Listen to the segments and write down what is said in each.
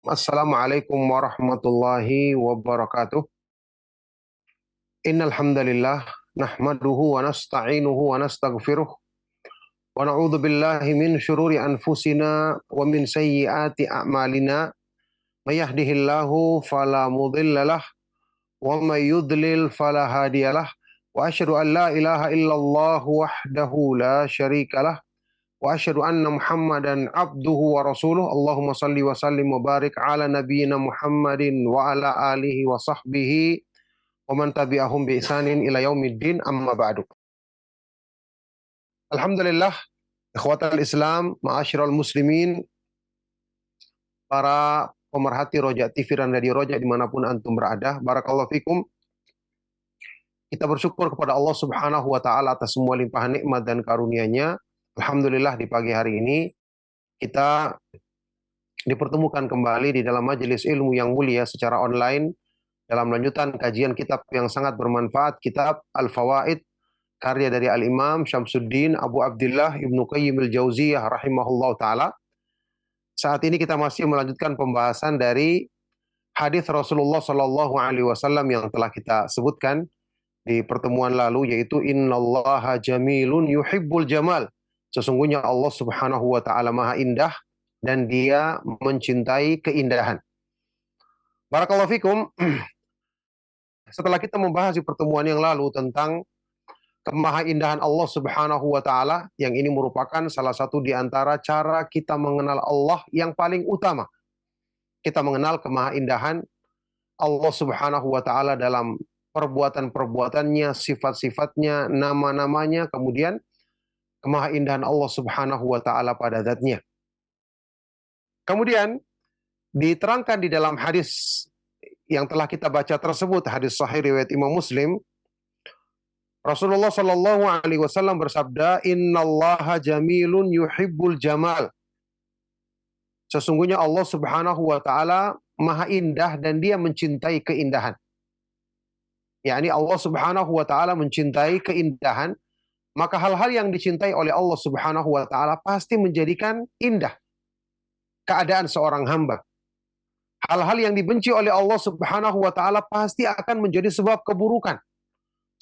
Assalamualaikum warahmatullahi wabarakatuh. Innal hamdalillah nahmaduhu wa nasta'inuhu wa nastaghfiruh wa na'udzu billahi min syururi anfusina wa min sayyiati a'malina. May yahdihillahu fala mudhillalah wa may yudlil fala hadiyalah. Wa asyhadu an la ilaha illallah wahdahu la syarikalah wa asyhadu anna Muhammadan abduhu wa rasuluh. Allahumma salli wa sallim wa barik ala nabiyyina Muhammadin wa ala alihi wa sahbihi wa man tabi'ahum bi ihsanin ila yaumiddin, amma ba'du. Alhamdulillah, ikhwatal Islam, ma'asyiral muslimin, para pemerhati Roja TV dan Radio Roja dimanapun antum berada, barakallahu fikum. Kita bersyukur kepada Allah Subhanahu wa taala atas semua limpahan nikmat dan karunia-Nya. Alhamdulillah, di pagi hari ini kita dipertemukan kembali di dalam majelis ilmu yang mulia secara online dalam lanjutan kajian kitab yang sangat bermanfaat, kitab Al-Fawaid, karya dari Al-Imam Syamsuddin Abu Abdillah Ibnu Qayyim Al-Jauziyah rahimahullah ta'ala. Saat ini kita masih melanjutkan pembahasan dari hadis Rasulullah Sallallahu Alaihi Wasallam yang telah kita sebutkan di pertemuan lalu, yaitu innallaha jamilun yuhibbul jamal. Sesungguhnya Allah Subhanahu wa taala Maha Indah dan Dia mencintai keindahan. Barakallahu fikum. Setelah kita membahas di pertemuan yang lalu tentang kemahaindahan Allah Subhanahu wa taala, yang ini merupakan salah satu di antara cara kita mengenal Allah yang paling utama. Kita mengenal kemahaindahan Allah Subhanahu wa taala dalam perbuatan-perbuatannya, sifat-sifatnya, nama-namanya, kemudian kemahaindahan Allah Subhanahu wa taala pada zatnya. Kemudian diterangkan di dalam hadis yang telah kita baca tersebut, hadis sahih riwayat Imam Muslim, Rasulullah Shallallahu Alaihi Wasallam bersabda, innallaha jamilun yuhibbul jamal. Sesungguhnya Allah Subhanahu wa taala Maha Indah dan Dia mencintai keindahan. Yakni Allah Subhanahu wa taala mencintai keindahan, maka hal-hal yang dicintai oleh Allah Subhanahu wa taala pasti menjadikan indah keadaan seorang hamba. Hal-hal yang dibenci oleh Allah Subhanahu wa taala pasti akan menjadi sebab keburukan,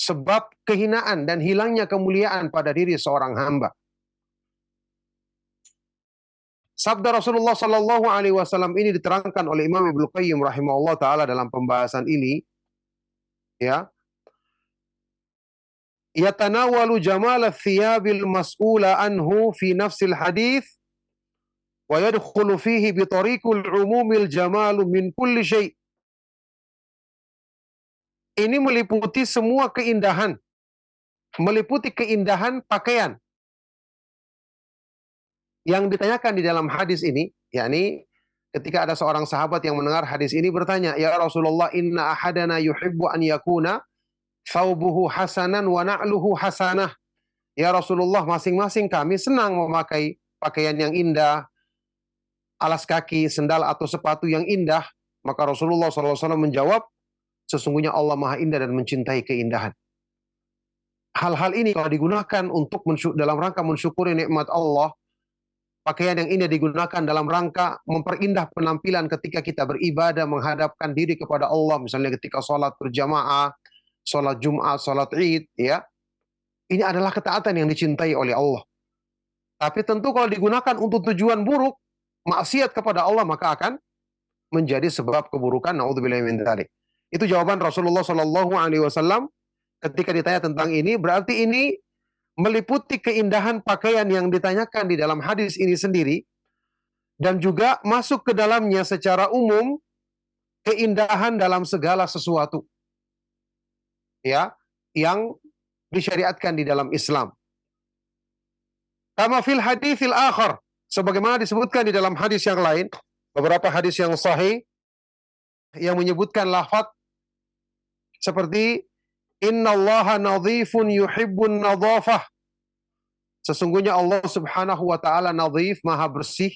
sebab kehinaan dan hilangnya kemuliaan pada diri seorang hamba. Sabda Rasulullah Sallallahu Alaihi Wasallam ini diterangkan oleh Imam Ibnu Qayyim rahimahullah taala dalam pembahasan ini, ya. Yatanawalu jamal thiyabil mas'ula anhu fi nafsil hadith wa yadkhulu fihi bi tariqil umumil jamalu min kulli syai'. Ini meliputi semua keindahan, meliputi keindahan pakaian yang ditanyakan di dalam hadis ini, yakni ketika ada seorang sahabat yang mendengar hadis ini bertanya, ya Rasulullah, inna ahadana yuhibbu an yakuna thawbuhu hasanan wa na'luhu hasanah. Ya Rasulullah, masing-masing kami senang memakai pakaian yang indah, alas kaki, sendal atau sepatu yang indah. Maka Rasulullah SAW menjawab, sesungguhnya Allah Maha Indah dan mencintai keindahan. Hal-hal ini kalau digunakan untuk dalam rangka mensyukuri nikmat Allah, pakaian yang indah digunakan dalam rangka memperindah penampilan ketika kita beribadah, menghadapkan diri kepada Allah, misalnya ketika sholat berjamaah, sholat Jumat, sholat Id, ya. Ini adalah ketaatan yang dicintai oleh Allah. Tapi tentu kalau digunakan untuk tujuan buruk, maksiat kepada Allah, maka akan menjadi sebab keburukan. Naudzubillahi min dzalik. Itu jawaban Rasulullah Shallallahu Alaihi Wasallam ketika ditanya tentang ini. Berarti ini meliputi keindahan pakaian yang ditanyakan di dalam hadis ini sendiri, dan juga masuk ke dalamnya secara umum keindahan dalam segala sesuatu, ya, yang disyariatkan di dalam Islam. Kama fil haditsil akhar, sebagaimana disebutkan di dalam hadis yang lain, beberapa hadis yang sahih yang menyebutkan lafaz seperti innallaha nadhifun yuhibbun nadhafah. Sesungguhnya Allah Subhanahu wa taala nadhif, maha bersih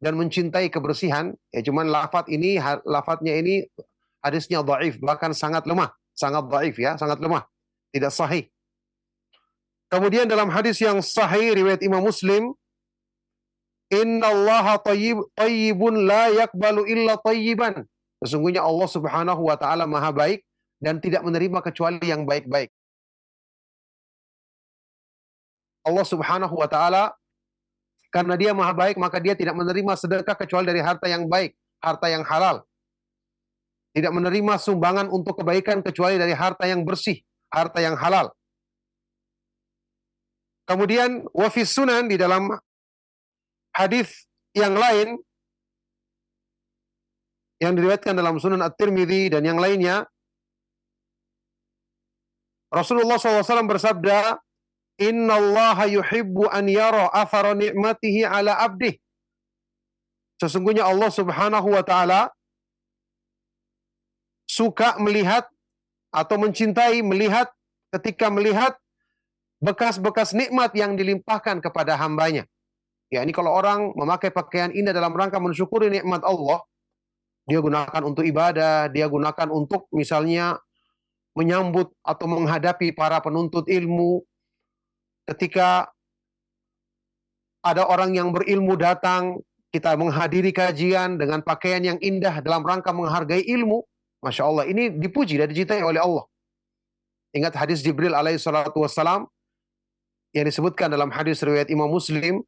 dan mencintai kebersihan. Ya, cuman lafaznya ini hadisnya dhaif, bahkan sangat lemah, sangat dhaif, ya, sangat lemah, tidak sahih. Kemudian dalam hadis yang sahih riwayat Imam Muslim, Innallaha thayyibun la yaqbalu illa thayyiban. Sesungguhnya Allah Subhanahu wa taala Maha baik dan tidak menerima kecuali yang baik-baik. Allah Subhanahu wa taala karena Dia Maha baik, maka Dia tidak menerima sedekah kecuali dari harta yang baik, harta yang halal. Tidak menerima sumbangan untuk kebaikan kecuali dari harta yang bersih, harta yang halal. Kemudian wafis sunan, di dalam hadis yang lain yang diriwayatkan dalam Sunan At-Tirmidzi dan yang lainnya, Rasulullah SAW bersabda, Innallaha yuhibbu an yara athara ni'matihi ala abdih. Sesungguhnya Allah Subhanahu wa taala suka melihat atau mencintai melihat ketika melihat bekas-bekas nikmat yang dilimpahkan kepada hambanya. Ya, ini kalau orang memakai pakaian indah dalam rangka mensyukuri nikmat Allah, dia gunakan untuk ibadah, dia gunakan untuk misalnya menyambut atau menghadapi para penuntut ilmu. Ketika ada orang yang berilmu datang, kita menghadiri kajian dengan pakaian yang indah dalam rangka menghargai ilmu. Masya Allah, ini dipuji dan dicintai oleh Allah. Ingat hadis Jibril alaihi salatu wassalam yang disebutkan dalam hadis riwayat Imam Muslim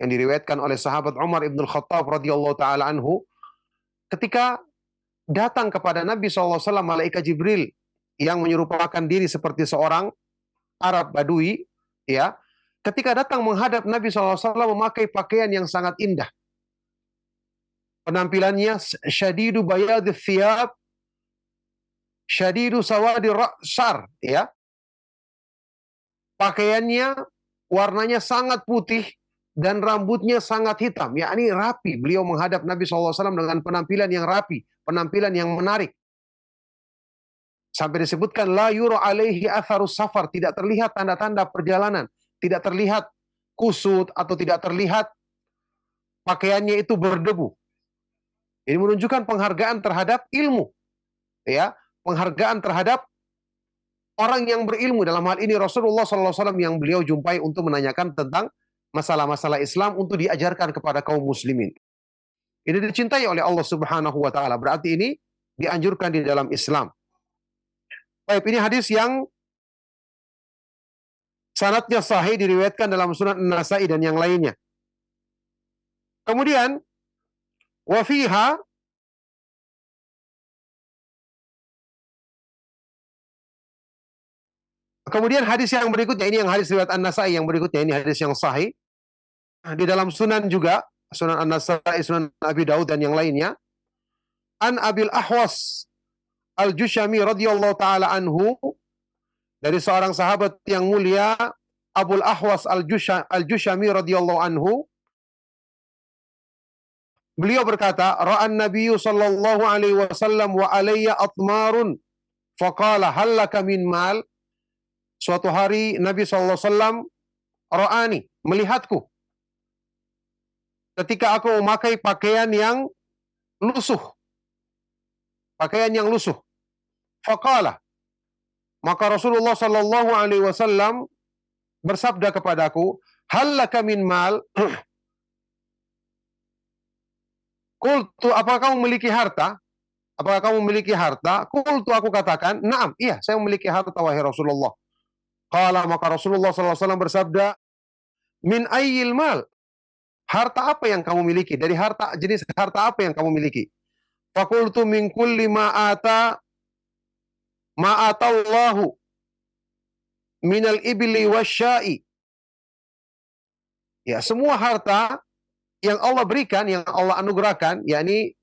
yang diriwayatkan oleh sahabat Umar ibn Khattab radhiyallahu taala anhu, ketika datang kepada Nabi SAW malaikat Jibril yang menyerupakan diri seperti seorang Arab Badui, ya, ketika datang menghadap Nabi SAW memakai pakaian yang sangat indah. Penampilannya syadidu bayadhi thiyab, syadidu sawadi ra'sar, ya. Pakaiannya warnanya sangat putih dan rambutnya sangat hitam, yakni rapi. Beliau menghadap Nabi SAW dengan penampilan yang rapi, penampilan yang menarik. Sampai disebutkan la yura alaihi atharus safar, tidak terlihat tanda-tanda perjalanan, tidak terlihat kusut atau tidak terlihat pakaiannya itu berdebu. Ini menunjukkan penghargaan terhadap ilmu, ya, penghargaan terhadap orang yang berilmu. Dalam hal ini Rasulullah SAW yang beliau jumpai untuk menanyakan tentang masalah-masalah Islam untuk diajarkan kepada kaum muslimin. Ini dicintai oleh Allah Subhanahu wa taala. Berarti ini dianjurkan di dalam Islam. Baik, ini hadis yang sanadnya sahih, diriwayatkan dalam Sunan An-Nasa'i dan yang lainnya. Kemudian wa fiha, kemudian hadis yang berikutnya, ini yang hadis riwayat An-Nasa'i yang berikutnya, ini hadis yang sahih. Di dalam Sunan juga, Sunan An-Nasa'i, Sunan Abi Daud dan yang lainnya. An Abil Ahwas Al-Jushami radhiyallahu taala anhu, dari seorang sahabat yang mulia Abul Ahwas Al-Jushami radhiyallahu anhu, beliau berkata, ra'an nabiyyu sallallahu alaihi wasallam wa alayya atmarun faqala hal laka min mal. Suatu hari Nabi sallallahu alaihi wasallam ra'ani, melihatku ketika aku memakai pakaian yang lusuh. Pakaian yang lusuh. Faqala, maka Rasulullah sallallahu alaihi wasallam bersabda kepadaku, hal laka min mal? Qultu, apakah kamu memiliki harta? Apakah kamu memiliki harta? Qultu, aku katakan, na'am, iya, saya memiliki harta wahai Rasulullah. Qala, maka Rasulullah sallallahu alaihi wasallam bersabda, min ayyil mal? Harta apa yang kamu miliki? Dari harta, jenis harta apa yang kamu miliki? Faqultu min kulli ma'atallahu minal ibli wasyai. Ya, semua harta yang Allah berikan, yang Allah anugerahkan, yakni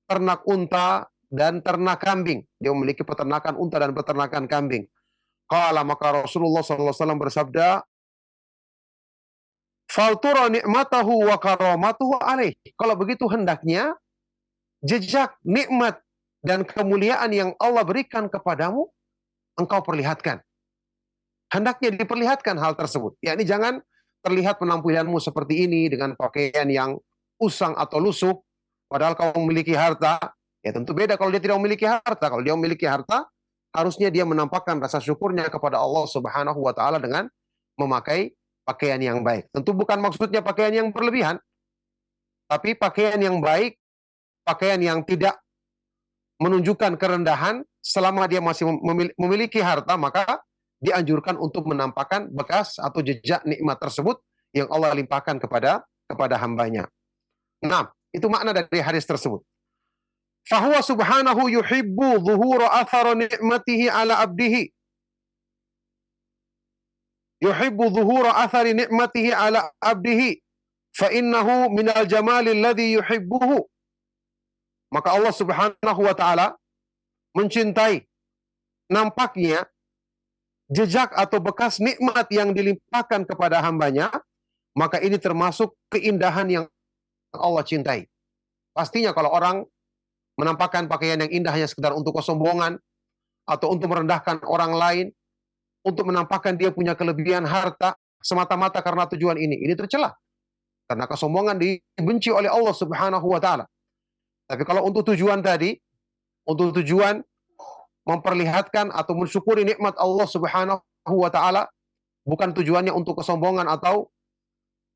ternak unta dan ternak kambing. Dia memiliki peternakan unta dan peternakan kambing. Qala, maka Rasulullah SAW bersabda, faltura ni'matahu wa karamatuhu alaih. Kalau begitu hendaknya jejak nikmat dan kemuliaan yang Allah berikan kepadamu, engkau perlihatkan. Hendaknya diperlihatkan hal tersebut. Ya, ini jangan terlihat penampilanmu seperti ini dengan pakaian yang usang atau lusuh, padahal kau memiliki harta. Ya tentu beda kalau dia tidak memiliki harta. Kalau dia memiliki harta, harusnya dia menampakkan rasa syukurnya kepada Allah Subhanahu wa taala dengan memakai pakaian yang baik. Tentu bukan maksudnya pakaian yang berlebihan. Tapi pakaian yang baik, pakaian yang tidak menunjukkan kerendahan, selama dia masih memiliki harta, maka dianjurkan untuk menampakkan bekas atau jejak nikmat tersebut yang Allah limpahkan kepada hambanya. Nah, itu makna dari hadis tersebut. Fahuwa subhanahu yuhibbu zuhura athara ni'matihi ala abdihi. Yuhibbu zuhura athari ni'matihi ala abdihi. Fa innahu minal jamali alladhi yuhibbuhu. Maka Allah subhanahu wa ta'ala mencintai nampaknya jejak atau bekas nikmat yang dilimpahkan kepada hambanya, maka ini termasuk keindahan yang Allah cintai. Pastinya kalau orang menampakkan pakaian yang indah hanya sekedar untuk kesombongan, atau untuk merendahkan orang lain, untuk menampakkan dia punya kelebihan harta, semata-mata karena tujuan ini tercela. Karena kesombongan dibenci oleh Allah subhanahu wa ta'ala. Tapi kalau untuk tujuan tadi, untuk tujuan memperlihatkan atau mensyukuri nikmat Allah subhanahu wa ta'ala, bukan tujuannya untuk kesombongan atau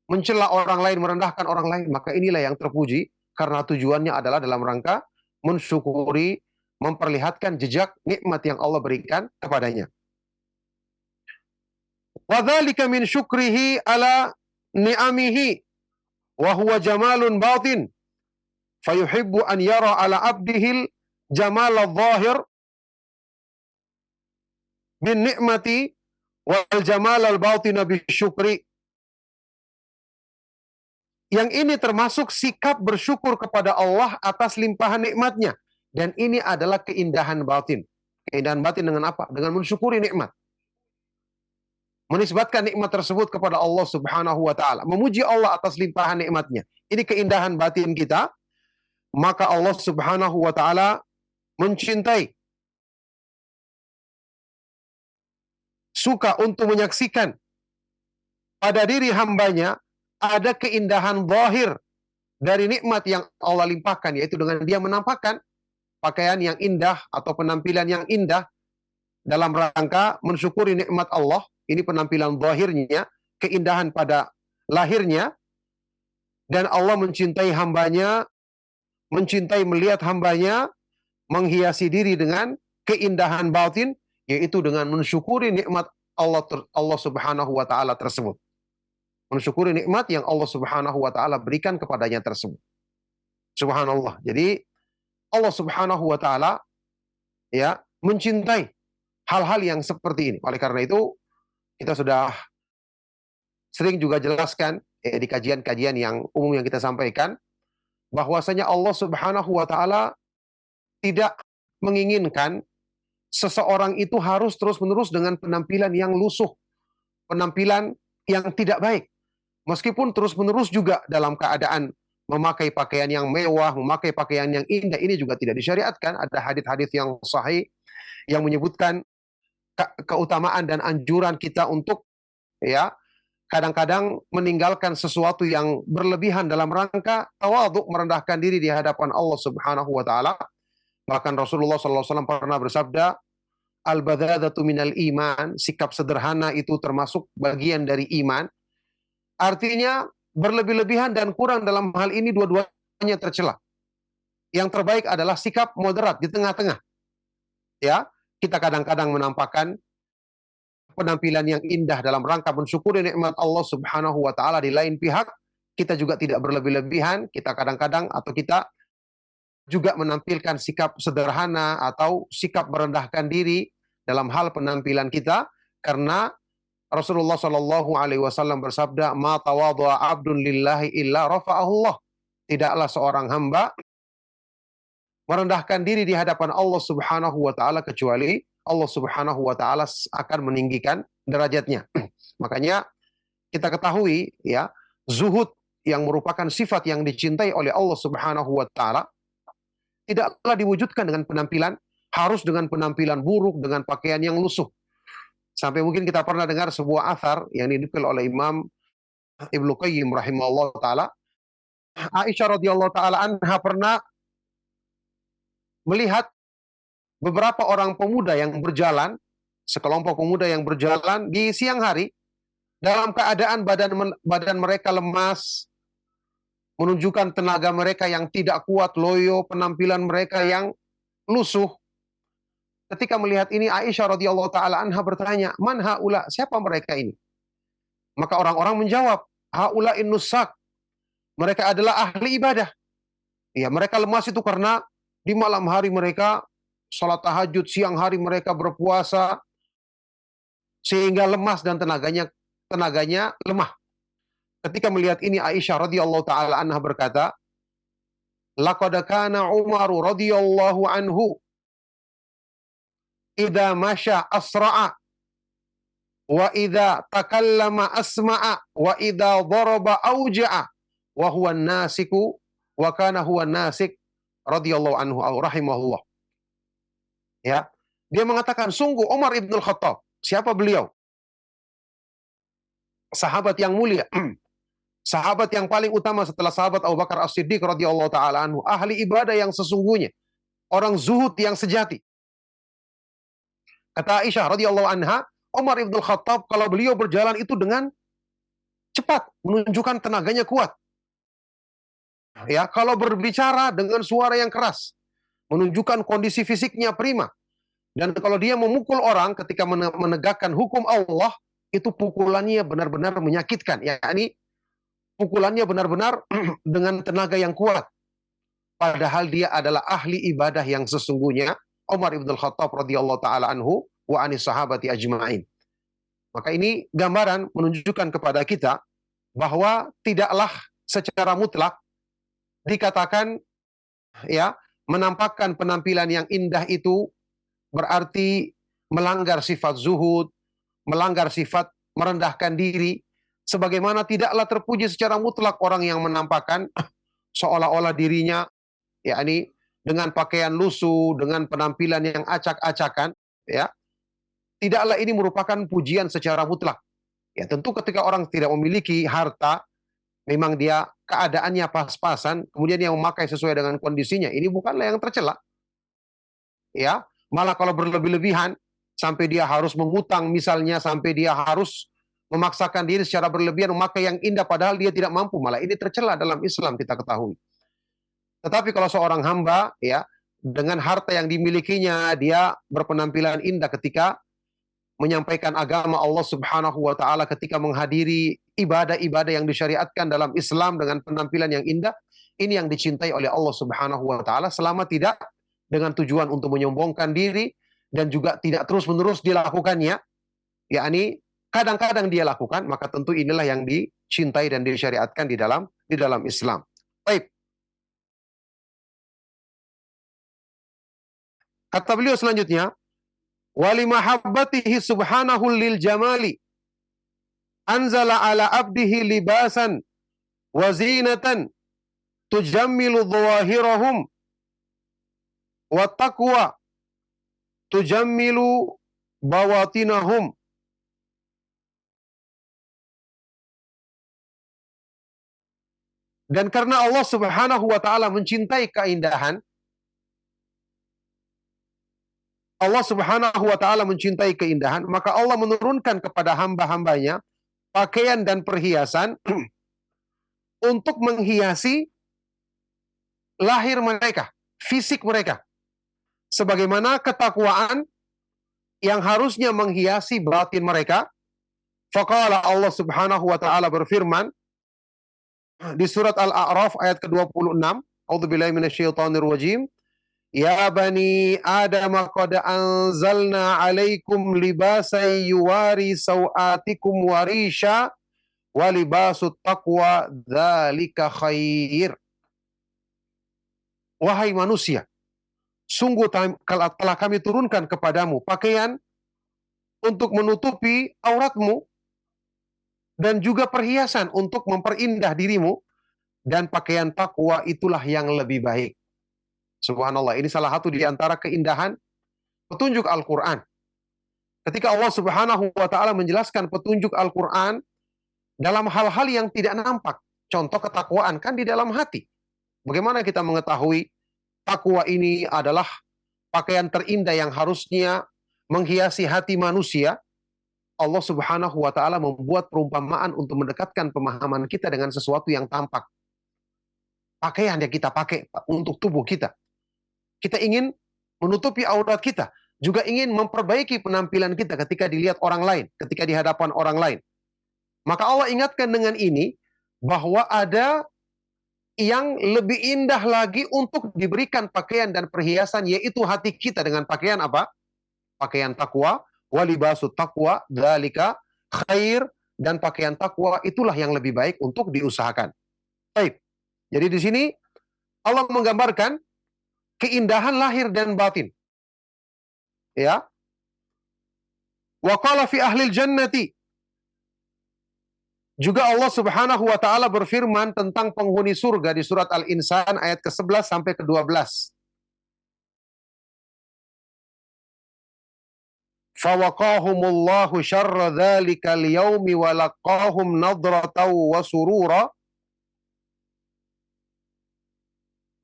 mencela orang lain, merendahkan orang lain, maka inilah yang terpuji, karena tujuannya adalah dalam rangka mensyukuri, memperlihatkan jejak nikmat yang Allah berikan kepadanya. Wa dzalika min syukrihi ala ni'amihi wa huwa jamalun batin. Fayuhibbu an yara ala abdihil jamal al-zahir bin ni'mati wal jamal al-batina bisyukri. Yang ini termasuk sikap bersyukur kepada Allah atas limpahan nikmatnya. Dan ini adalah keindahan batin. Keindahan batin dengan apa? Dengan mensyukuri nikmat. Menisbatkan nikmat tersebut kepada Allah subhanahu wa ta'ala. Memuji Allah atas limpahan nikmatnya. Ini keindahan batin kita. Maka Allah subhanahu wa ta'ala mencintai, suka untuk menyaksikan pada diri hambanya ada keindahan zahir dari nikmat yang Allah limpahkan, yaitu dengan dia menampakkan pakaian yang indah atau penampilan yang indah dalam rangka mensyukuri nikmat Allah. Ini penampilan zahirnya, keindahan pada lahirnya, dan Allah mencintai hambanya, mencintai melihat hambanya menghiasi diri dengan keindahan batin, yaitu dengan mensyukuri nikmat Allah subhanahu wa ta'ala tersebut. Mensyukuri nikmat yang Allah subhanahu wa ta'ala berikan kepadanya tersebut. Subhanallah. Jadi Allah subhanahu wa ta'ala ya mencintai hal-hal yang seperti ini. Oleh karena itu kita sudah sering juga jelaskan di kajian-kajian yang umum yang kita sampaikan, bahwasanya Allah subhanahu wa ta'ala tidak menginginkan seseorang itu harus terus-menerus dengan penampilan yang lusuh, penampilan yang tidak baik. Meskipun terus-menerus juga dalam keadaan memakai pakaian yang mewah, memakai pakaian yang indah, ini juga tidak disyariatkan. Ada hadis-hadis yang sahih yang menyebutkan keutamaan dan anjuran kita untuk ya kadang-kadang meninggalkan sesuatu yang berlebihan dalam rangka tawadhu, merendahkan diri di hadapan Allah subhanahu wa ta'ala. Bahkan Rasulullah SAW pernah bersabda, al-badhadatu minal iman, sikap sederhana itu termasuk bagian dari iman. Artinya berlebih-lebihan dan kurang dalam hal ini dua-duanya tercela. Yang terbaik adalah sikap moderat di tengah-tengah. Ya, kita kadang-kadang menampakkan penampilan yang indah dalam rangka mensyukuri nikmat Allah subhanahu wa ta'ala. Di lain pihak, kita juga tidak berlebih-lebihan. Kita kadang-kadang atau kita juga menampilkan sikap sederhana atau sikap merendahkan diri dalam hal penampilan kita, karena Rasulullah Shallallahu Alaihi Wasallam bersabda, "Ma tawadhu'a 'abdun lillahi illa rafa'ahullah." Tidaklah seorang hamba merendahkan diri di hadapan Allah Subhanahu wa taala kecuali Allah Subhanahu wa taala akan meninggikan derajatnya. Makanya kita ketahui ya, zuhud yang merupakan sifat yang dicintai oleh Allah Subhanahu wa taala tidaklah diwujudkan dengan penampilan, harus dengan penampilan buruk, dengan pakaian yang lusuh. Sampai mungkin kita pernah dengar sebuah athar yang dinukil oleh Imam Ibnu Qayyim rahimahullah ta'ala. Aisyah radhiyallahu ta'ala anha pernah melihat beberapa orang pemuda yang berjalan, sekelompok pemuda yang berjalan di siang hari, dalam keadaan badan mereka lemas, menunjukkan tenaga mereka yang tidak kuat, loyo, penampilan mereka yang lusuh. Ketika melihat ini, Aisyah radhiyallahu taala anha bertanya, "Man haula? Siapa mereka ini?" Maka orang-orang menjawab, "Haula innusak." Mereka adalah ahli ibadah. Ya, mereka lemas itu karena di malam hari mereka sholat tahajud, siang hari mereka berpuasa, sehingga lemas dan tenaganya lemah. Ketika melihat ini, Aisyah radhiyallahu taala anha berkata, "Laqad kana Umar radhiyallahu anhu idza masya asra'a wa idza takallama asma'a wa idza daraba auja'a wa huwa nasiku wa kana huwa nasik radhiyallahu anhu rahimahullah." Ya. Dia mengatakan, sungguh Umar ibn Khattab, siapa beliau? Sahabat yang mulia. Sahabat yang paling utama setelah sahabat Abu Bakar As-Siddiq radhiyallahu taala anhu, ahli ibadah yang sesungguhnya, orang zuhud yang sejati. Kata Aisyah radhiyallahu anha, Umar ibn Khattab kalau beliau berjalan itu dengan cepat, menunjukkan tenaganya kuat. Ya, kalau berbicara dengan suara yang keras, menunjukkan kondisi fisiknya prima. Dan kalau dia memukul orang ketika menegakkan hukum Allah, itu pukulannya benar-benar menyakitkan. Yakni pukulannya benar-benar dengan tenaga yang kuat. Padahal dia adalah ahli ibadah yang sesungguhnya, Umar ibn Khattab radhiyallahu taala anhu wa anis sahabati ajma'in. Maka ini gambaran menunjukkan kepada kita bahwa tidaklah secara mutlak dikatakan ya menampakkan penampilan yang indah itu berarti melanggar sifat zuhud, melanggar sifat merendahkan diri, sebagaimana tidaklah terpuji secara mutlak orang yang menampakkan seolah-olah dirinya yakni dengan pakaian lusuh, dengan penampilan yang acak-acakan, ya. Tidaklah ini merupakan pujian secara mutlak. Ya, tentu ketika orang tidak memiliki harta, memang dia keadaannya pas-pasan, kemudian yang memakai sesuai dengan kondisinya, ini bukanlah yang tercela. Ya, malah kalau berlebih-lebihan sampai dia harus mengutang misalnya, sampai dia harus memaksakan diri secara berlebihan memakai yang indah padahal dia tidak mampu, malah ini tercela dalam Islam, kita ketahui. Tetapi kalau seorang hamba ya dengan harta yang dimilikinya dia berpenampilan indah ketika menyampaikan agama Allah Subhanahu wa taala, ketika menghadiri ibadah-ibadah yang disyariatkan dalam Islam dengan penampilan yang indah, ini yang dicintai oleh Allah Subhanahu wa taala selama tidak dengan tujuan untuk menyombongkan diri dan juga tidak terus-menerus dilakukannya, yakni kadang-kadang dia lakukan, maka tentu inilah yang dicintai dan disyariatkan di dalam Islam. Baik. Kata beliau selanjutnya, wali mahabbatihi subhanahu lil jamali anzala ala abdihi libasan wa zinatan tujammilu dhawahirahum wa taqwa tujammilu bawatinahum. Dan karena Allah Subhanahu wa taala mencintai keindahan, Allah Subhanahu wa taala mencintai keindahan, maka Allah menurunkan kepada hamba-hambanya pakaian dan perhiasan untuk menghiasi lahir mereka, fisik mereka. Sebagaimana ketakwaan yang harusnya menghiasi batin mereka. Faqala Allah Subhanahu wa taala berfirman di surat Al-A'raf ayat ke-26, A'udzubillahi minasyaitonir rajim. Ya bani Adam qad anzalna 'alaikum libasan yuwari sawatikum warisha wa libasut taqwa dzalika khair. Wahai manusia, sungguh telah kami turunkan kepadamu pakaian untuk menutupi auratmu dan juga perhiasan untuk memperindah dirimu, dan pakaian takwa itulah yang lebih baik. Subhanallah, ini salah satu di antara keindahan petunjuk Al-Quran. Ketika Allah Subhanahu wa taala menjelaskan petunjuk Al-Quran dalam hal-hal yang tidak nampak. Contoh ketakwaan kan di dalam hati. Bagaimana kita mengetahui takwa ini adalah pakaian terindah yang harusnya menghiasi hati manusia? Allah Subhanahu wa taala membuat perumpamaan untuk mendekatkan pemahaman kita dengan sesuatu yang tampak. pakaian yang kita pakai untuk tubuh kita. Kita ingin menutupi aurat kita, juga ingin memperbaiki penampilan kita ketika dilihat orang lain, ketika di hadapan orang lain. Maka Allah ingatkan dengan ini, bahwa ada yang lebih indah lagi untuk diberikan pakaian dan perhiasan, yaitu hati kita dengan pakaian apa? Pakaian takwa, walibasut takwa, dzalika khair, dan pakaian takwa itulah yang lebih baik untuk diusahakan. Baik. Jadi di sini Allah menggambarkan keindahan lahir dan batin. Ya. Wa qala fi ahlil jannati. Juga Allah Subhanahu wa taala berfirman tentang penghuni surga di surat Al-Insan ayat ke-11 sampai ke-12. Fawaqahumullahu syarra dzalikal yaumi wa laqahum nadratan wa surura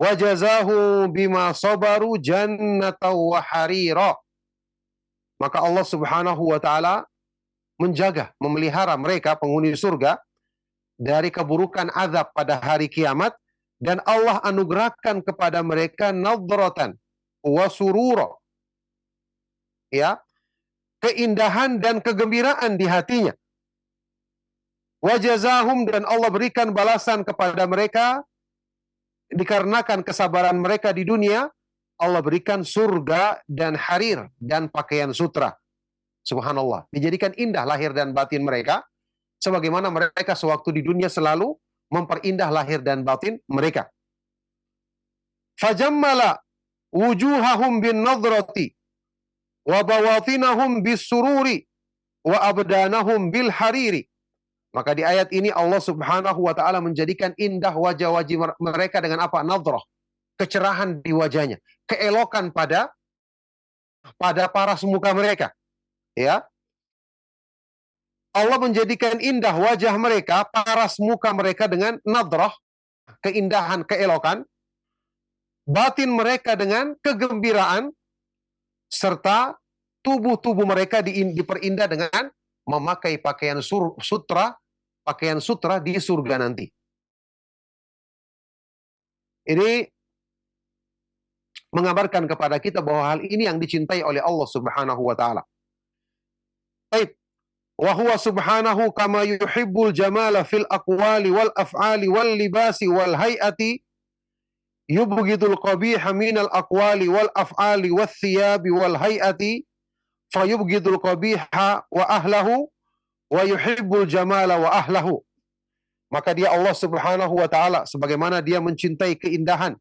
wa jazahu bima sabaru jannatan wa harira. Maka Allah Subhanahu wa taala menjaga, memelihara mereka penghuni surga dari keburukan azab pada hari kiamat, dan Allah anugerahkan kepada mereka nadratan wa surura, ya, keindahan dan kegembiraan di hatinya. Wajazahum, dan Allah berikan balasan kepada mereka dikarenakan kesabaran mereka di dunia. Allah berikan surga dan harir dan pakaian sutra. Subhanallah, dijadikan indah lahir dan batin mereka, sebagaimana mereka sewaktu di dunia selalu memperindah lahir dan batin mereka. Fajammala wujuhahum bin nadrati wa bawatinahum bis sururi wa abdanahum bil hariri. Maka di ayat ini Allah Subhanahu wa taala menjadikan indah wajah-wajah mereka dengan apa? Nadrah, kecerahan di wajahnya, keelokan pada paras muka mereka. Ya, Allah menjadikan indah wajah mereka, paras muka mereka dengan nadrah, keindahan, keelokan, batin mereka dengan kegembiraan, serta tubuh-tubuh mereka diperindah dengan memakai pakaian sutra di surga nanti. Ini mengabarkan kepada kita bahwa hal ini yang dicintai oleh Allah Subhanahu wa taala. Baik. Wa huwa subhanahu kama yuhibbul jamala fil aqwali wal af'ali wal libasi wal hay'ati yubghidul qabiha minal aqwali wal af'ali wath thiyabi wal hay'ati fayubghidul qabiha wa ahlahu wa yuhibbul jamala wa ahlahu. Maka dia Allah Subhanahu wa taala sebagaimana dia mencintai keindahan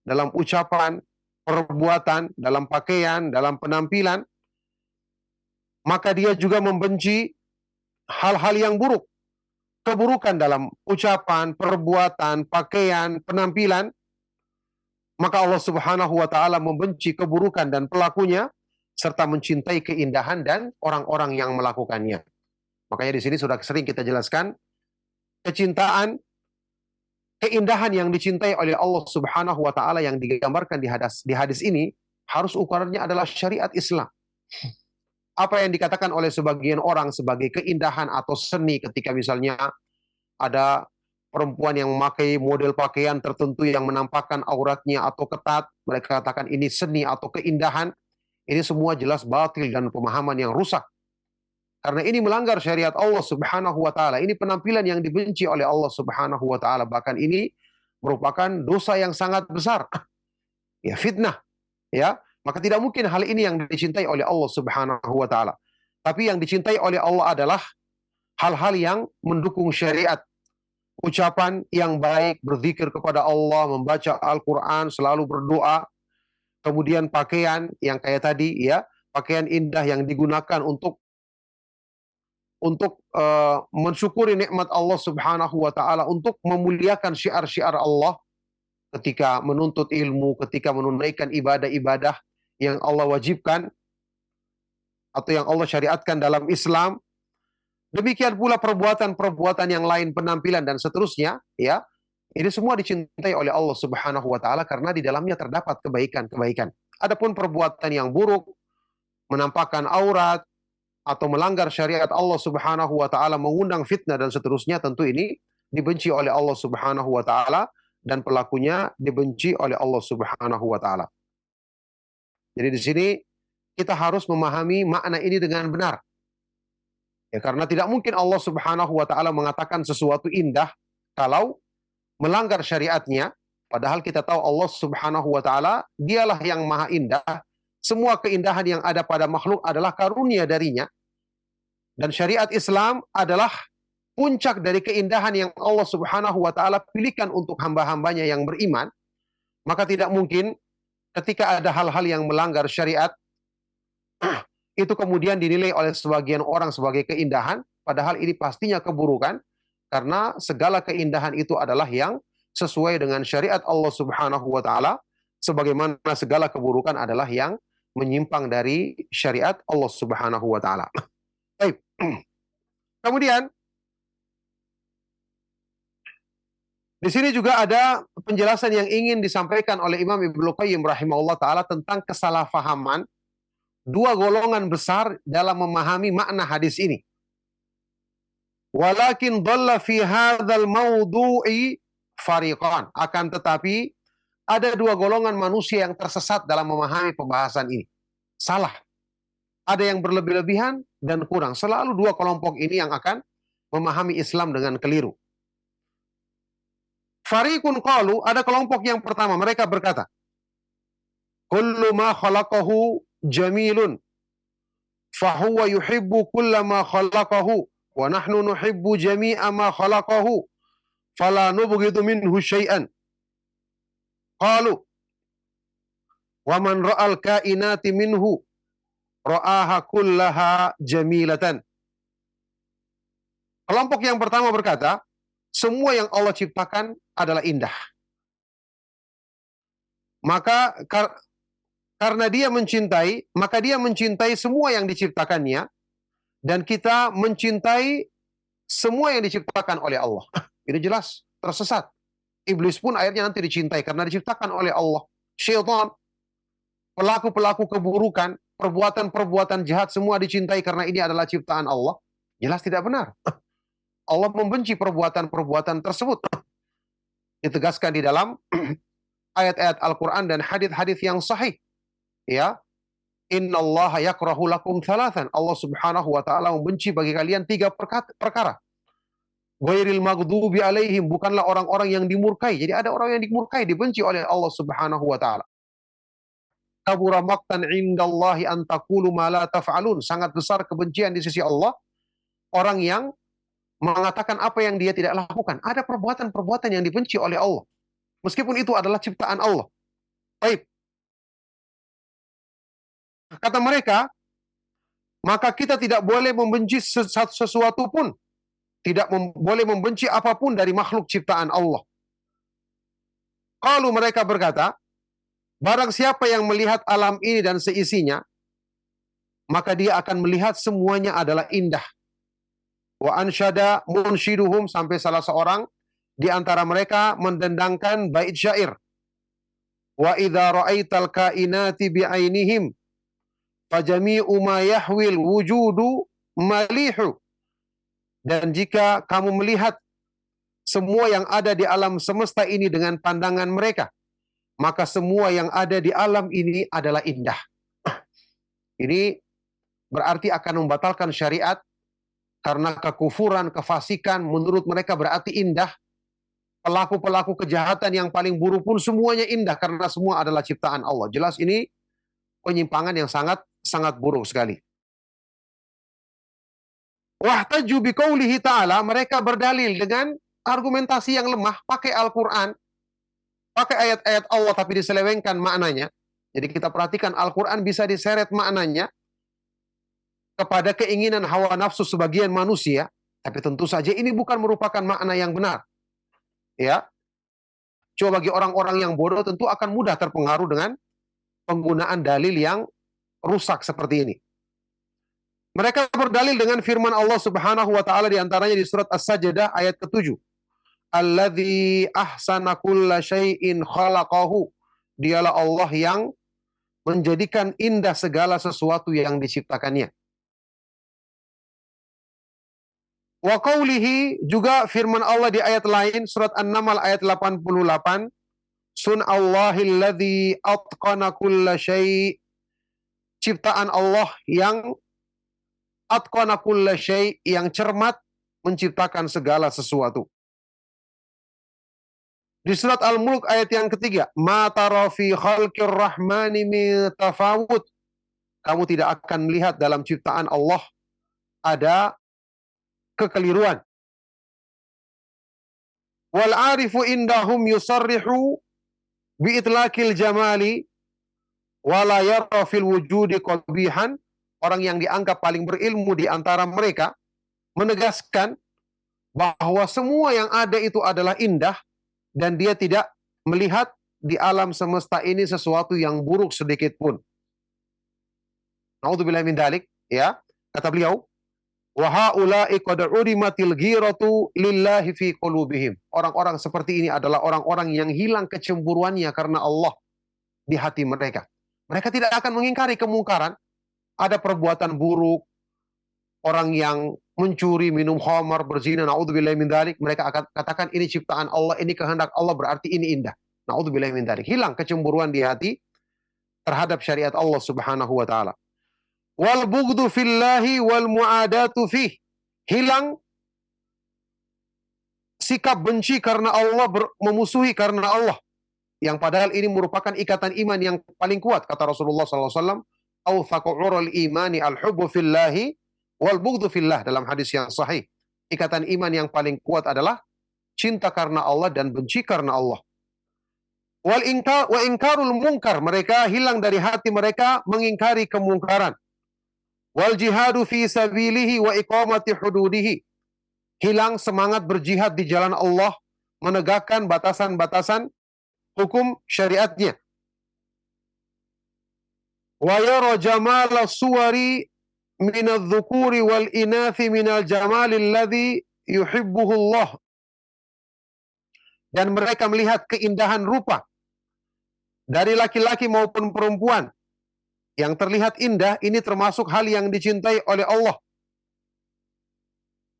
dalam ucapan, perbuatan, dalam pakaian, dalam penampilan, maka dia juga membenci hal-hal yang buruk. Keburukan dalam ucapan, perbuatan, pakaian, penampilan. Maka Allah Subhanahu wa taala membenci keburukan dan pelakunya, serta mencintai keindahan dan orang-orang yang melakukannya. Makanya di sini sudah sering kita jelaskan, kecintaan, keindahan yang dicintai oleh Allah Subhanahu wa taala yang digambarkan di hadis ini, harus ukurannya adalah syariat Islam. Apa yang dikatakan oleh sebagian orang sebagai keindahan atau seni, ketika misalnya ada perempuan yang memakai model pakaian tertentu yang menampakkan auratnya atau ketat, mereka katakan ini seni atau keindahan. Ini semua jelas batil dan pemahaman yang rusak. Karena ini melanggar syariat Allah Subhanahu wa taala. Ini penampilan yang dibenci oleh Allah Subhanahu wa taala. Bahkan ini merupakan dosa yang sangat besar. Ya, fitnah. Ya, maka tidak mungkin hal ini yang dicintai oleh Allah Subhanahu wa taala. Tapi yang dicintai oleh Allah adalah hal-hal yang mendukung syariat. Ucapan yang baik, berzikir kepada Allah, membaca Al-Qur'an, selalu berdoa. Kemudian pakaian yang kayak tadi, ya, pakaian indah yang digunakan untuk mensyukuri nikmat Allah Subhanahu wa taala, untuk memuliakan syiar-syiar Allah ketika menuntut ilmu, ketika menunaikan ibadah-ibadah yang Allah wajibkan atau yang Allah syariatkan dalam Islam. Demikian pula perbuatan-perbuatan yang lain, penampilan dan seterusnya, ya. Ini semua dicintai oleh Allah Subhanahu wa taala karena di dalamnya terdapat kebaikan-kebaikan. Adapun perbuatan yang buruk, menampakkan aurat atau melanggar syariat Allah Subhanahu wa taala, mengundang fitnah dan seterusnya, tentu ini dibenci oleh Allah Subhanahu wa taala dan pelakunya dibenci oleh Allah Subhanahu wa taala. Jadi di sini kita harus memahami makna ini dengan benar. Ya, karena tidak mungkin Allah Subhanahu wa taala mengatakan sesuatu indah kalau melanggar syariatnya, padahal kita tahu Allah Subhanahu wa taala dialah yang maha indah. Semua keindahan yang ada pada makhluk adalah karunia darinya. Dan syariat Islam adalah puncak dari keindahan yang Allah Subhanahu wa taala pilihkan untuk hamba-hambanya yang beriman. Maka tidak mungkin ketika ada hal-hal yang melanggar syariat itu kemudian dinilai oleh sebagian orang sebagai keindahan, padahal ini pastinya keburukan, karena segala keindahan itu adalah yang sesuai dengan syariat Allah Subhanahu wa taala, sebagaimana segala keburukan adalah yang menyimpang dari syariat Allah Subhanahu wa taala. Baik. Kemudian di sini juga ada penjelasan yang ingin disampaikan oleh Imam Ibnu Qayyim rahimahullah taala tentang kesalahpahaman dua golongan besar dalam memahami makna hadis ini. Walakin dhalla fi hadzal mawdu'i fariqan. Akan tetapi ada dua golongan manusia yang tersesat dalam memahami pembahasan ini. Salah. Ada yang berlebih-lebihan dan kurang. Selalu dua kelompok ini yang akan memahami Islam dengan keliru. Fariqun qalu, ada kelompok yang pertama, mereka berkata, kullu ma khalaqahu jamilun fahuwa yuhibbu kulla ma khalaqahu wa nahnu nuhibbu jami'a ma khalaqahu fala nubghidu minhu syai'an. Qalu wa man ra'al kainati minhu ra'aha kullaha jamilatan. Kelompok yang pertama berkata, semua yang Allah ciptakan adalah indah. Maka karena dia mencintai, maka dia mencintai semua yang diciptakannya, dan kita mencintai semua yang diciptakan oleh Allah. Ini jelas tersesat. Iblis pun akhirnya nanti dicintai karena diciptakan oleh Allah. Syaitan, pelaku-pelaku keburukan, perbuatan-perbuatan jahat semua dicintai karena ini adalah ciptaan Allah. Jelas tidak benar. Allah membenci perbuatan-perbuatan tersebut. Ditegaskan di dalam ayat-ayat Al-Quran dan hadis-hadis yang sahih. Ya, innallaha yakrahu lakum thalathan. Allah Subhanahu wa taala membenci bagi kalian tiga perkara. Ghairil maghdubi alaihim, bukanlah orang-orang yang dimurkai. Jadi ada orang yang dimurkai, dibenci oleh Allah Subhanahu wa taala. Kabura maqtan indallahi an taqulu ma la taf'alun. Sangat besar kebencian di sisi Allah orang yang mengatakan apa yang dia tidak lakukan. Ada perbuatan-perbuatan yang dibenci oleh Allah, meskipun itu adalah ciptaan Allah. Baik. Kata mereka, maka kita tidak boleh membenci sesuatu pun. Tidak boleh membenci apapun dari makhluk ciptaan Allah. Kalau mereka berkata, barang siapa yang melihat alam ini dan seisinya, maka dia akan melihat semuanya adalah indah. Wa ansyada munsyiduhum, sampai salah seorang di antara mereka mendendangkan bait syair. Wa idza ra'aital kainati bi'ainihim fajami'u ma yahwil wujudu malihu. Dan jika kamu melihat semua yang ada di alam semesta ini dengan pandangan mereka, maka semua yang ada di alam ini adalah indah. Ini berarti akan membatalkan syariat, karena kekufuran, kefasikan menurut mereka berarti indah. Pelaku-pelaku kejahatan yang paling buruk pun semuanya indah karena semua adalah ciptaan Allah. Jelas ini penyimpangan yang sangat buruk sekali. Wahtaju biqaulihi ta'ala, mereka berdalil dengan argumentasi yang lemah, pakai Al-Quran, pakai ayat-ayat Allah tapi diselewengkan maknanya. Jadi kita perhatikan Al-Quran bisa diseret maknanya kepada keinginan hawa nafsu sebagian manusia, tapi tentu saja ini bukan merupakan makna yang benar. Ya. Coba bagi orang-orang yang bodoh tentu akan mudah terpengaruh dengan penggunaan dalil yang rusak seperti ini. Mereka berdalil dengan firman Allah Subhanahu wa taala di antaranya di surat As-Sajdah ayat ke-7. Alladzi ahsana kulla syai'in khalaqahu. Dialah Allah yang menjadikan indah segala sesuatu yang diciptakannya. Wa qawlihi, juga firman Allah di ayat lain, surat An-Naml ayat 88, Sun'allahilladzi atqana kulla syai', ciptaan Allah yang atqana kulla syai', yang cermat menciptakan segala sesuatu. Di surat Al-Mulk ayat yang ketiga, ma tara fi khalqir rahmani min tafawut, kamu tidak akan melihat dalam ciptaan Allah ada kekeliruan. Wal arifu indahum yusarrihu bi itlaqil jamali wala yara fil wujudi qabihan, orang yang dianggap paling berilmu di antara mereka menegaskan bahwa semua yang ada itu adalah indah, dan dia tidak melihat di alam semesta ini sesuatu yang buruk sedikit pun. Naudzubillahi min dzalik, ya. Kata beliau, wa haula'i qad urimatil ghiratu lillahi fi qulubihim. Orang-orang seperti ini adalah orang-orang yang hilang kecemburuannya karena Allah di hati mereka. Mereka tidak akan mengingkari kemungkaran. Ada perbuatan buruk, orang yang mencuri, minum khamar, berzina, naudzubillahi min dzalik, mereka akan katakan ini ciptaan Allah, ini kehendak Allah, berarti ini indah. Naudzubillahi min dzalik. Hilang kecemburuan di hati terhadap syariat Allah Subhanahu wa taala. Wal bughdhu fillahi wal muadatu fih. Hilang sikap benci karena Allah, memusuhi karena Allah. Yang padahal ini merupakan ikatan iman yang paling kuat, kata Rasulullah SAW, awthaqu urul imani al-hubbu fillahi wal bughdhu fillah, dalam hadis yang sahih. Ikatan iman yang paling kuat adalah cinta karena Allah dan benci karena Allah. Wal inkar wa inkarul munkar, mereka hilang dari hati mereka mengingkari kemungkaran. Wal jihadu fi sabilihi wa iqamati hududihi, hilang semangat berjihad di jalan Allah, menegakkan batasan-batasan hukum syariatnya. Wa yara jamala suwari minadh dhukuri wal inathi minal jamali alladhi yuhibbuhu Allah, dan mereka melihat keindahan rupa dari laki-laki maupun perempuan yang terlihat indah, ini termasuk hal yang dicintai oleh Allah.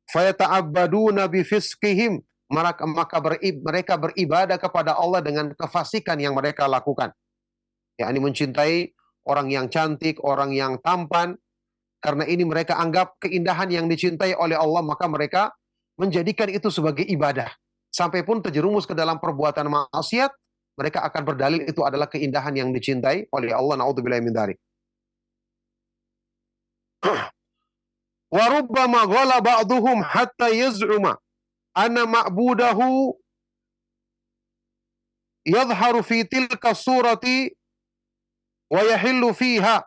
Fayata'abbaduna bifisqihim, maka mereka beribadah kepada Allah dengan kefasikan yang mereka lakukan. Yakni mencintai orang yang cantik, orang yang tampan, karena ini mereka anggap keindahan yang dicintai oleh Allah, maka mereka menjadikan itu sebagai ibadah. Sampai pun terjerumus ke dalam perbuatan maksiat, mereka akan berdalil itu adalah keindahan yang dicintai oleh Allah. Naudzubillahi min dzalik. Wa rubbama ghala ba'dhum hatta yaz'uma anna ma'budahu yadhharu fi tilka surati wa yahillu fiha.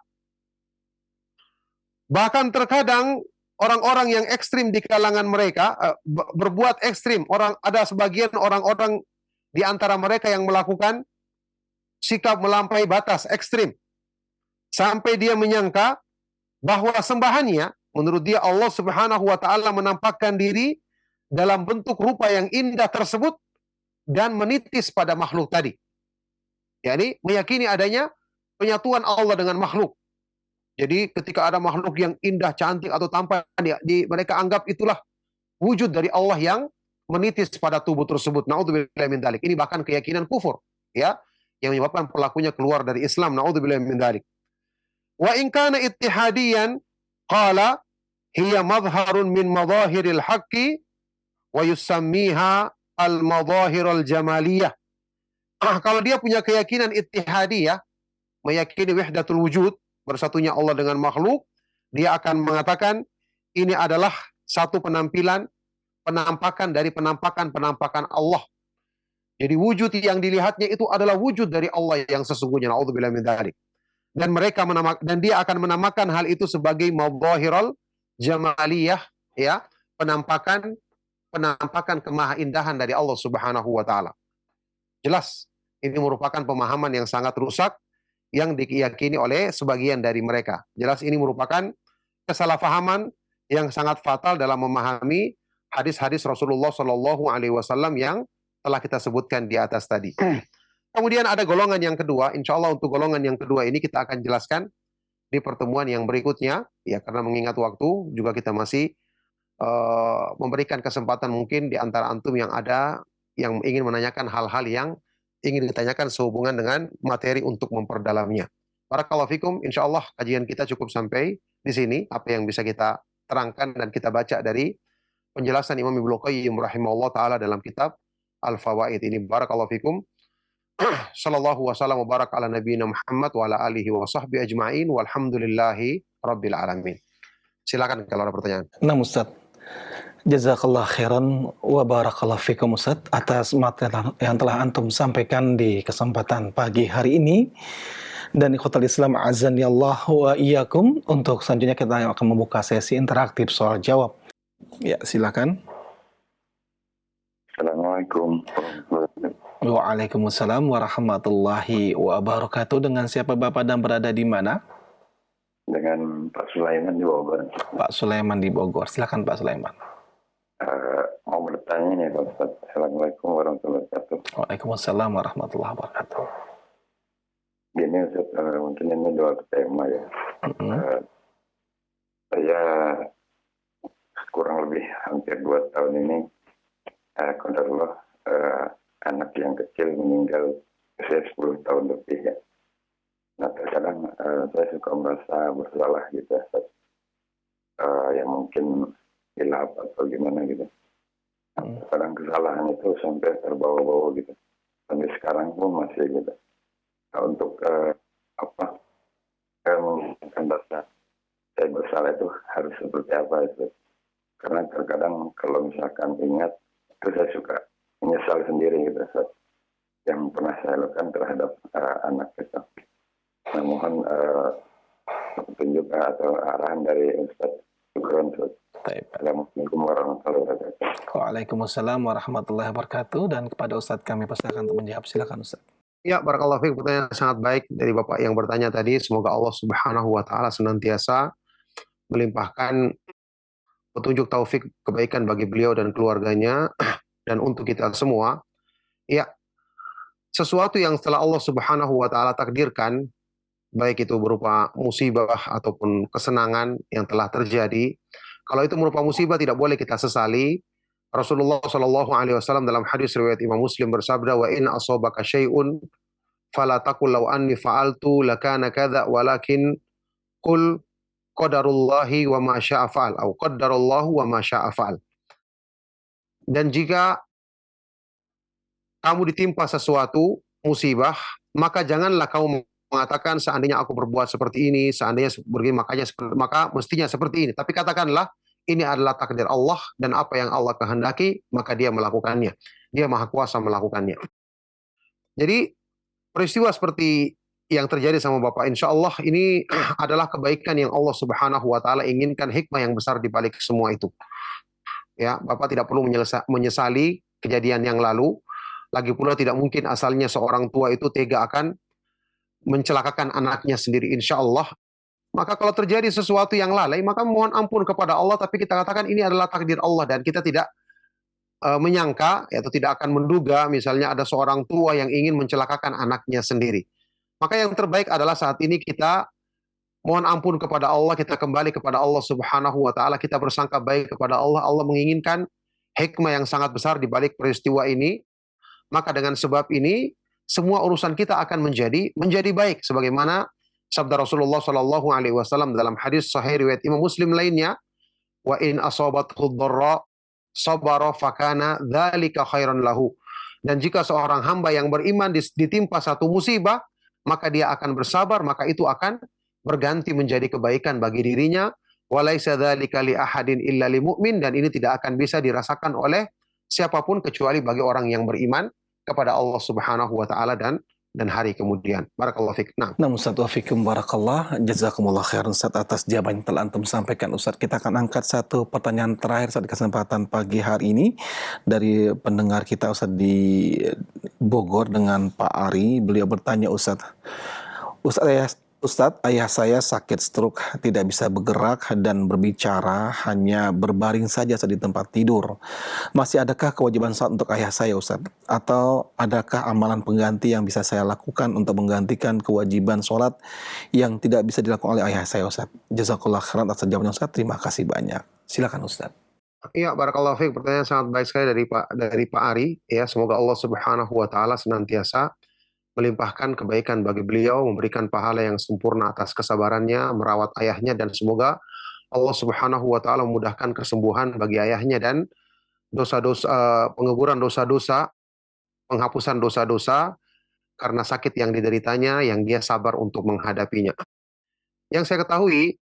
Bahkan terkadang orang-orang yang ekstrim di kalangan mereka berbuat ekstrim. Ada sebagian orang-orang di antara mereka yang melakukan sikap melampaui batas ekstrim, sampai dia menyangka bahwa sembahannya, menurut dia Allah Subhanahu wa taala menampakkan diri dalam bentuk rupa yang indah tersebut dan menitis pada makhluk tadi. Yakni meyakini adanya penyatuan Allah dengan makhluk. Jadi ketika ada makhluk yang indah, cantik atau tampan, mereka anggap itulah wujud dari Allah yang menitis pada tubuh tersebut. Naudzubillahi min dzalik. Ini bahkan keyakinan kufur, ya, yang menyebabkan pelakunya keluar dari Islam. Naudzubillahi min dzalik. Wa in kana ittihadiyan qala hiya madharun min madahiril haqqi wa yusammiha al madahirul jamaliyah. Kalau dia punya keyakinan ittihadiyah, meyakini wahdatul wujud, bersatunya Allah dengan makhluk, dia akan mengatakan ini adalah satu penampakan dari penampakan Allah. Jadi wujud yang dilihatnya itu adalah wujud dari Allah yang sesungguhnya. Naudzubillahi min dzalik. Dan dia akan menamakan hal itu sebagai madhahirul jamaliyah, ya, penampakan kemahaindahan dari Allah Subhanahu wa taala. Jelas ini merupakan pemahaman yang sangat rusak yang diyakini oleh sebagian dari mereka. Jelas ini merupakan kesalahpahaman yang sangat fatal dalam memahami hadis-hadis Rasulullah Shallallahu Alaihi Wasallam yang telah kita sebutkan di atas tadi. Kemudian ada golongan yang kedua. Insya Allah untuk golongan yang kedua ini kita akan jelaskan di pertemuan yang berikutnya, ya, karena mengingat waktu juga kita masih memberikan kesempatan mungkin di antara antum yang ada yang ingin menanyakan hal-hal yang ingin ditanyakan sehubungan dengan materi untuk memperdalamnya. Barakallahu fikum, insya Allah kajian kita cukup sampai di sini. Apa yang bisa kita terangkan dan kita baca dari penjelasan Imam Ibnu Qayyim rahimahullah taala dalam kitab Al-Fawaid ini. Barakallahu fikum. Sallallahu wasallam wa barak ala nabiyina Muhammad wa ala alihi wa sahbihi ajma'in walhamdulillahi rabbil alamin. Silakan kalau ada pertanyaan. Nah Ustaz, jazakallah khairan wa barakallah fikum Ustaz atas materi yang telah antum sampaikan di kesempatan pagi hari ini. Dan ikhwatal Islam azan ya Allah wa iyyakum, untuk selanjutnya kita akan membuka sesi interaktif soal jawab. Ya, silakan. Assalamualaikum. Waalaikumsalam warahmatullahi wabarakatuh. Dengan siapa Bapak dan berada di mana? Dengan Pak Sulaiman di Bogor. Pak Sulaiman di Bogor. Silakan Pak Sulaiman. Mau bertanya nih Pak Ustaz. Assalamualaikum warahmatullahi wabarakatuh. Waalaikumsalam warahmatullahi wabarakatuh. Gini Ustaz, mungkin ini dua tema ya. Saya kurang lebih hampir 2 tahun ini, qadarullah, anak yang kecil meninggal usia 10 tahun lebih ya. Nah terkadang saya suka merasa bersalah gitu ya, yang mungkin hilaf atau gimana gitu. Kadang kesalahan itu sampai terbawa-bawa gitu. Sampai sekarang pun masih gitu. Nah, untuk mengingatkan rasa saya bersalah itu harus seperti apa itu. Karena terkadang kalau misalkan ingat, itu saya suka menyesal sendiri gitu Ustaz, yang pernah saya lakukan terhadap anak itu. Nah, mohon petunjuk atau arahan dari Ustaz. Syukran Ustaz. Assalamualaikum warahmatullahi wabarakatuh. Waalaikumsalam warahmatullahi wabarakatuh. Dan kepada Ustaz kami persilakan untuk menjawab. Silakan Ustaz. Ya, barakallahu fiik, pertanyaan sangat baik dari Bapak yang bertanya tadi. Semoga Allah Subhanahu wa taala senantiasa melimpahkan petunjuk taufik kebaikan bagi beliau dan keluarganya dan untuk kita semua. Ya, sesuatu yang setelah Allah Subhanahu wa taala takdirkan, baik itu berupa musibah ataupun kesenangan yang telah terjadi, kalau itu merupakan musibah tidak boleh kita sesali. Rasulullah Shallallahu alaihi wasallam dalam hadis riwayat Imam Muslim bersabda, wa in asabaka syai'un fala taqul law anni fa'altu lakana kadza walakin qul qadarullahi wa ma syaa fa'al atau qaddarallahu wa ma syaa fa'al. Dan jika kamu ditimpa sesuatu musibah, maka janganlah kamu mengatakan seandainya aku berbuat seperti ini, seandainya begini, maka mestinya seperti ini. Tapi katakanlah ini adalah takdir Allah dan apa yang Allah kehendaki maka Dia melakukannya. Dia Maha Kuasa melakukannya. Jadi peristiwa seperti yang terjadi sama Bapak, insya Allah ini adalah kebaikan yang Allah Subhanahu wa taala inginkan, hikmah yang besar di balik semua itu. Ya, Bapak tidak perlu menyesali kejadian yang lalu. Lagi pula tidak mungkin asalnya seorang tua itu tega akan mencelakakan anaknya sendiri, insya Allah. Maka kalau terjadi sesuatu yang lalai, maka mohon ampun kepada Allah, tapi kita katakan ini adalah takdir Allah dan kita tidak menyangka atau tidak akan menduga misalnya ada seorang tua yang ingin mencelakakan anaknya sendiri. Maka yang terbaik adalah saat ini kita mohon ampun kepada Allah, kita kembali kepada Allah Subhanahu wa taala, kita bersangka baik kepada Allah. Allah menginginkan hikmah yang sangat besar di balik peristiwa ini. Maka dengan sebab ini semua urusan kita akan menjadi baik sebagaimana sabda Rasulullah Shallallahu alaihi wasallam dalam hadis sahih riwayat Imam Muslim lainnya, wa in asabathu dharra sabara fakana dzalika khairan lahu. Dan jika seorang hamba yang beriman ditimpa satu musibah, maka dia akan bersabar, maka itu akan berganti menjadi kebaikan bagi dirinya. Walaisa dzalika li ahadin illa lil mu'min, dan ini tidak akan bisa dirasakan oleh siapapun kecuali bagi orang yang beriman kepada Allah Subhanahu wa taala dan hari kemudian. Barakallahu fiik. Nah, Ustaz wa fikum barakallah. Jazakumullah khairan Ustaz atas jawaban yang telah antum sampaikan Ustaz. Kita akan angkat satu pertanyaan terakhir saat di kesempatan pagi hari ini dari pendengar kita Ustaz di Bogor dengan Pak Ari. Beliau bertanya Ustaz, Ustadz, ayah saya sakit stroke, tidak bisa bergerak dan berbicara, hanya berbaring saja di tempat tidur. Masih adakah kewajiban salat untuk ayah saya, Ustadz? Atau adakah amalan pengganti yang bisa saya lakukan untuk menggantikan kewajiban sholat yang tidak bisa dilakukan oleh ayah saya, Ustadz? Jazakallah khairan atas jawabannya, Ustadz. Terima kasih banyak. Silakan, Ustadz. Iya, barakallahu fiik. Pertanyaan sangat baik sekali dari Pak Ari. Ya, semoga Allah Subhanahu wa taala senantiasa melimpahkan kebaikan bagi beliau, memberikan pahala yang sempurna atas kesabarannya merawat ayahnya, dan semoga Allah Subhanahu wa taala memudahkan kesembuhan bagi ayahnya dan dosa-dosa penguburan dosa-dosa, penghapusan dosa-dosa karena sakit yang dideritanya yang dia sabar untuk menghadapinya. Yang saya ketahui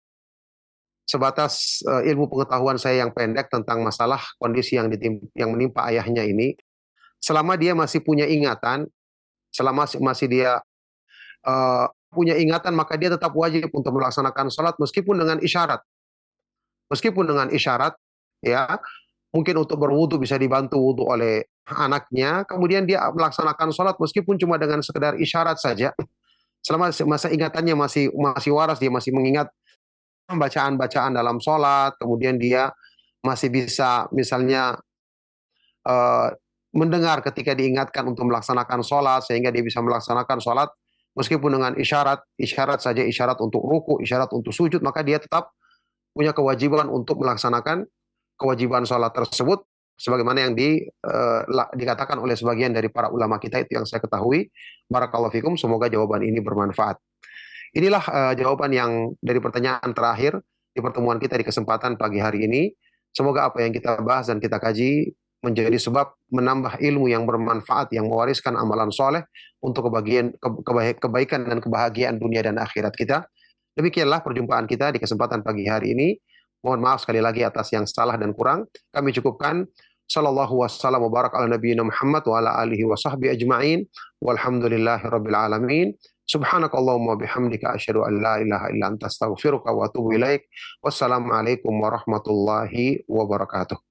sebatas ilmu pengetahuan saya yang pendek tentang masalah kondisi yang menimpa ayahnya ini, selama dia masih punya ingatan, selama masih dia punya ingatan, maka dia tetap wajib untuk melaksanakan sholat meskipun dengan isyarat. Meskipun dengan isyarat, ya, mungkin untuk berwudu bisa dibantu wudu oleh anaknya, kemudian dia melaksanakan sholat meskipun cuma dengan sekedar isyarat saja. Selama masa ingatannya masih waras, dia masih mengingat bacaan-bacaan dalam sholat, kemudian dia masih bisa misalnya uh, mendengar ketika diingatkan untuk melaksanakan sholat, sehingga dia bisa melaksanakan sholat meskipun dengan isyarat saja, isyarat untuk ruku, isyarat untuk sujud, maka dia tetap punya kewajiban untuk melaksanakan kewajiban sholat tersebut, sebagaimana yang dikatakan oleh sebagian dari para ulama kita, itu yang saya ketahui. Barakallahu fikum, semoga jawaban ini bermanfaat. Inilah jawaban yang dari pertanyaan terakhir di pertemuan kita di kesempatan pagi hari ini. Semoga apa yang kita bahas dan kita kaji menjadi sebab menambah ilmu yang bermanfaat, yang mewariskan amalan soleh untuk kebaikan dan kebahagiaan dunia dan akhirat kita. Demikianlah perjumpaan kita di kesempatan pagi hari ini. Mohon maaf sekali lagi atas yang salah dan kurang. Kami cukupkan. Sallallahu wassalam wa barak ala nabiyina Muhammad wa ala alihi wa sahbihi ajma'in. Walhamdulillahi rabbil alamin. Subhanakallahumma bihamdika asyhadu an la ilaha illa anta astaghfiruka wa atubu ilaik. Wassalamualaikum warahmatullahi wabarakatuh.